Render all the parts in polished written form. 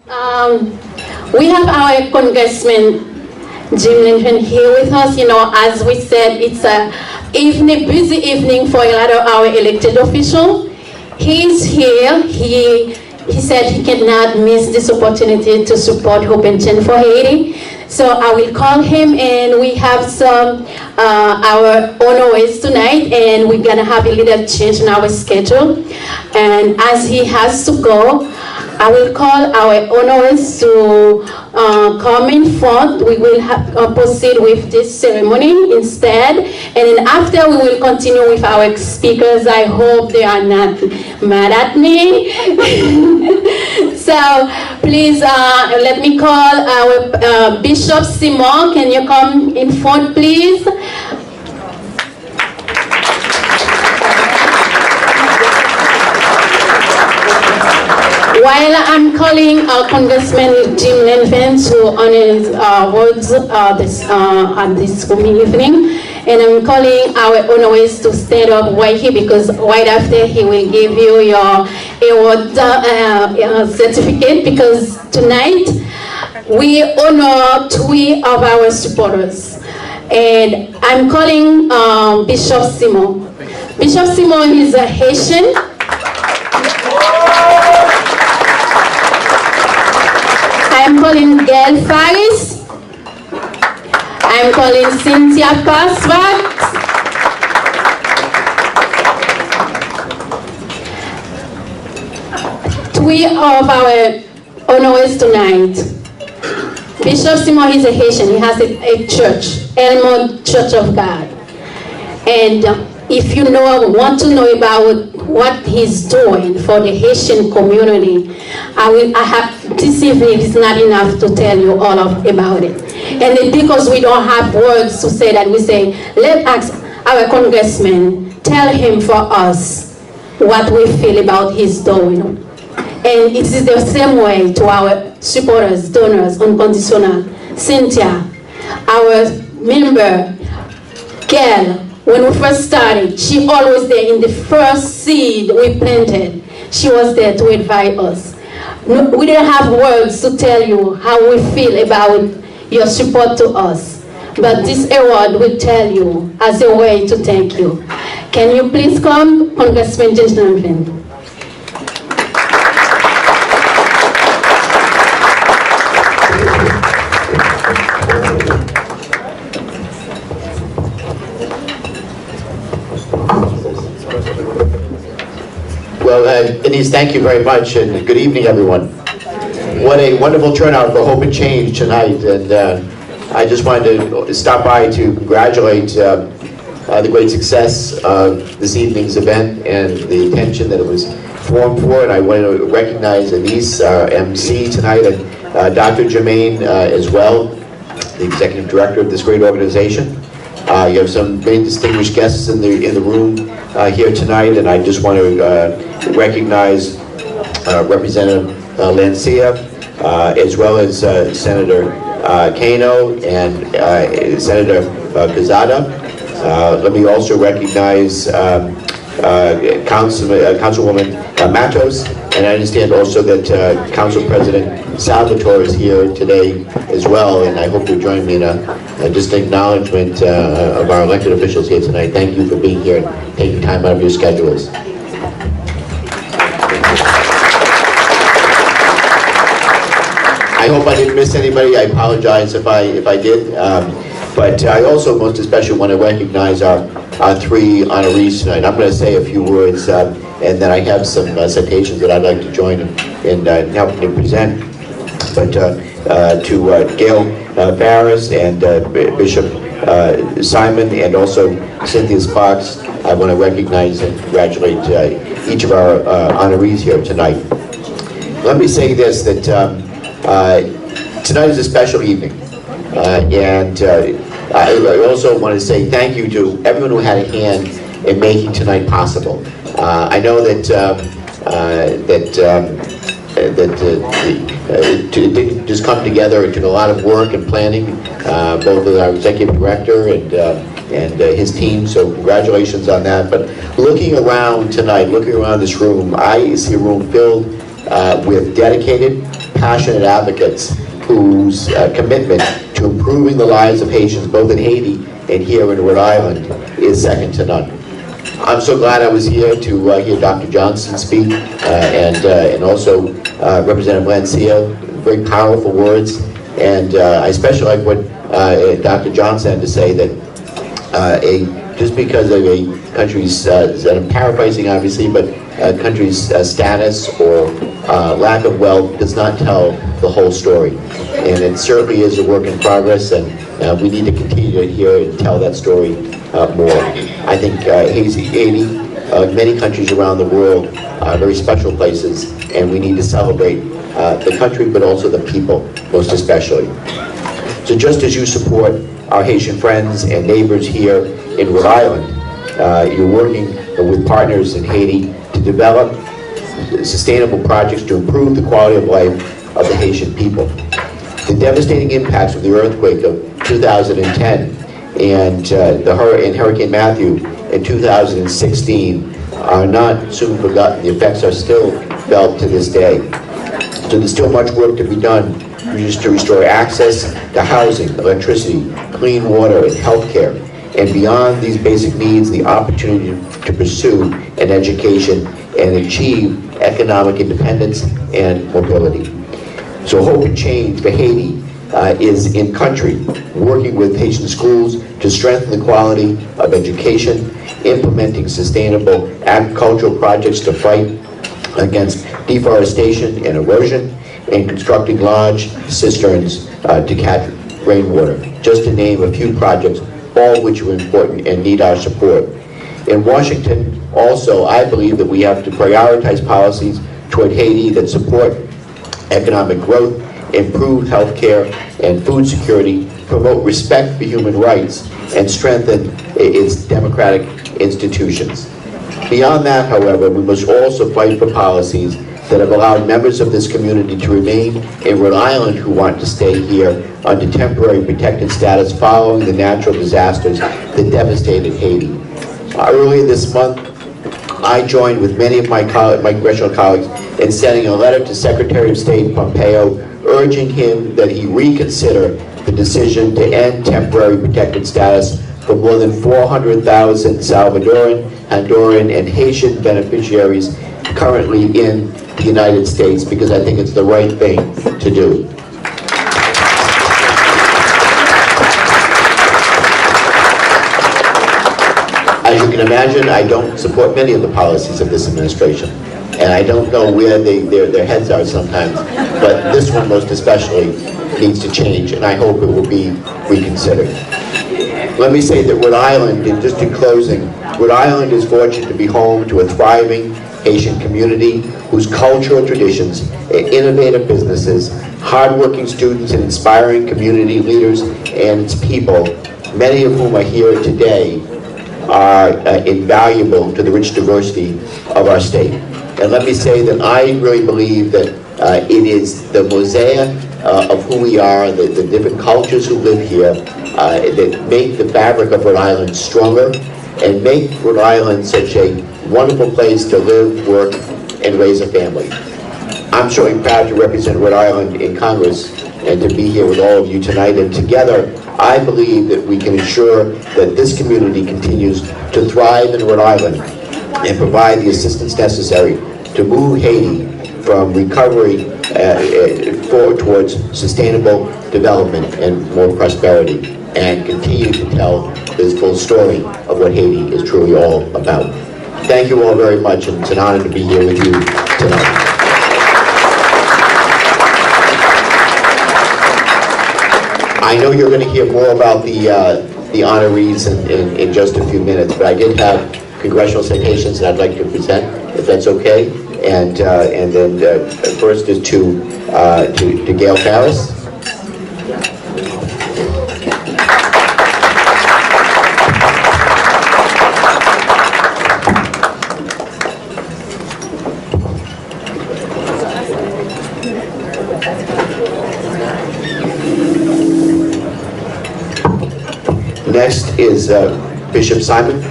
We have our Congressman Jim Lincoln here with us. You know, as we said, it's a busy evening for a lot of our elected officials. He's here. He said he cannot miss this opportunity to support Hope and Change for Haiti. So I will call him, and we have some our honorees tonight, and we're gonna have a little change in our schedule. And as he has to go, I will call our honorees to come in front. We will proceed with this ceremony instead, and then after we will continue with our speakers. I hope they are not mad at me. So please let me call our Bishop Simon. Can you come in front, please? While I'm calling Congressman Jim Lincoln to honor his words at this evening, and I'm calling our honorees to stand up right here, because right after he will give you your award certificate, because tonight we honor 3 of our supporters. And I'm calling Bishop Simon. Bishop Simon is a Haitian. I'm calling Gail Faris. I'm calling Cynthia Pasvat. Three of our honorees tonight. Bishop Simon is a Haitian. He has a church, Elmont Church of God. And if you want to know about what he's doing for the Haitian community, this evening is not enough to tell you all about it. And then because we don't have words to say that, we say, let's ask our congressman, tell him for us what we feel about his doing. And it is the same way to our supporters, donors, unconditional. Cynthia, our member, Gail, when we first started, she always there in the first seed we planted. She was there to invite us. We didn't have words to tell you how we feel about your support to us. But this award will tell you as a way to thank you. Can you please come, Congressman Jim Lincoln? Well, Denise, thank you very much, and good evening, everyone. What a wonderful turnout for Hope and Change tonight, and I just wanted to stop by to congratulate the great success of this evening's event and the attention that it was formed for, and I want to recognize Denise, our MC tonight, and Dr. Jermaine as well, the Executive Director of this great organization. You have some very distinguished guests in the room here tonight, and I just want to recognize Representative Lancia, as well as Senator Cano and Senator Quezada. Let me also recognize Councilwoman Matos, and I understand also that Council President Salvatore is here today as well, and I hope you'll join me in a just acknowledgement of our elected officials here tonight. Thank you for being here and taking time out of your schedules. I hope I didn't miss anybody. I apologize if I did. But I also most especially want to recognize our 3 honorees tonight. I'm going to say a few words, and then I have some citations that I'd like to join in helping to present. But to Gail Barris and Bishop Simon, and also Cynthia Sparks, I want to recognize and congratulate each of our honorees here tonight. Let me say this, that tonight is a special evening, and I also want to say thank you to everyone who had a hand in making tonight possible. I know that it didn't just come together. It took a lot of work and planning, both with our executive director and his team, so congratulations on that. But looking around tonight, looking around this room, I see a room filled with dedicated, passionate advocates whose commitment to improving the lives of Haitians, both in Haiti and here in Rhode Island, is second to none. I'm so glad I was here to hear Dr. Johnson speak, and also Representative Lancia. Very powerful words, and I especially like what Dr. Johnson had to say, that just because of a country's, that I'm paraphrasing obviously, but a country's status or lack of wealth does not tell the whole story. And it certainly is a work in progress, and we need to continue to hear and tell that story more. I think Haiti, many countries around the world, are very special places, and we need to celebrate the country, but also the people, most especially. So just as you support our Haitian friends and neighbors here in Rhode Island, you're working with partners in Haiti to develop sustainable projects to improve the quality of life of the Haitian people. The devastating impacts of the earthquake of 2010 and Hurricane Matthew in 2016 are not soon forgotten. The effects are still felt to this day. So there's still much work to be done to restore access to housing, electricity, clean water, and health care. And beyond these basic needs, the opportunity to pursue an education and achieve economic independence and mobility. So Hope and Change for Haiti is in country, working with Haitian schools to strengthen the quality of education, implementing sustainable agricultural projects to fight against deforestation and erosion, and constructing large cisterns to catch rainwater, just to name a few projects, all of which are important and need our support. In Washington, also, I believe that we have to prioritize policies toward Haiti that support economic growth, improve health care and food security, promote respect for human rights, and strengthen its democratic institutions. Beyond that, however, we must also fight for policies that have allowed members of this community to remain in Rhode Island who want to stay here under temporary protected status following the natural disasters that devastated Haiti. Earlier this month, I joined with many of my congressional colleagues in sending a letter to Secretary of State Pompeo urging him that he reconsider the decision to end temporary protected status for more than 400,000 Salvadoran, Honduran, and Haitian beneficiaries currently in the United States, because I think it's the right thing to do. As you can imagine, I don't support many of the policies of this administration, and I don't know where their heads are sometimes, but this one most especially needs to change, and I hope it will be reconsidered. Let me say that Rhode Island, and just in closing, Rhode Island is fortunate to be home to a thriving Haitian community whose cultural traditions, innovative businesses, hardworking students, and inspiring community leaders and its people, many of whom are here today, are invaluable to the rich diversity of our state. And let me say that I really believe that it is the mosaic of who we are, the different cultures who live here, that make the fabric of Rhode Island stronger and make Rhode Island such a wonderful place to live, work, and raise a family. I'm certainly proud to represent Rhode Island in Congress and to be here with all of you tonight. And together, I believe that we can ensure that this community continues to thrive in Rhode Island and provide the assistance necessary to move Haiti from recovery forward towards sustainable development and more prosperity, and continue to tell this full story of what Haiti is truly all about. Thank you all very much, and it's an honor to be here with you tonight. I know you're going to hear more about the honorees in just a few minutes, but I did have congressional citations that I'd like to present, if that's okay. And then first is to Gail Harris. Next is Bishop Simon.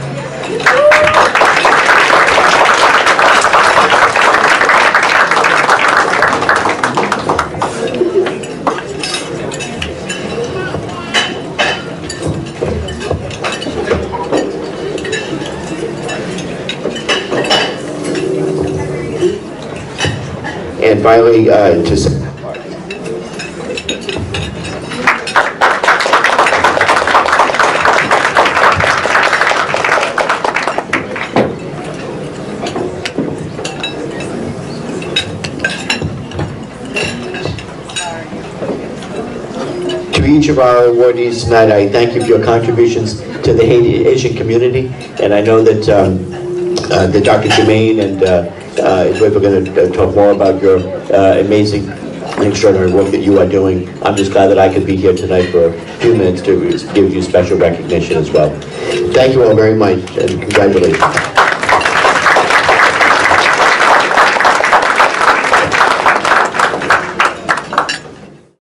finally, to each of our awardees tonight, I thank you for your contributions to the Haitian community, and I know that Dr. Jermaine and we're going to talk more about your amazing and extraordinary work that you are doing. I'm just glad that I could be here tonight for a few minutes to give you special recognition as well. Thank you all very much, and congratulations.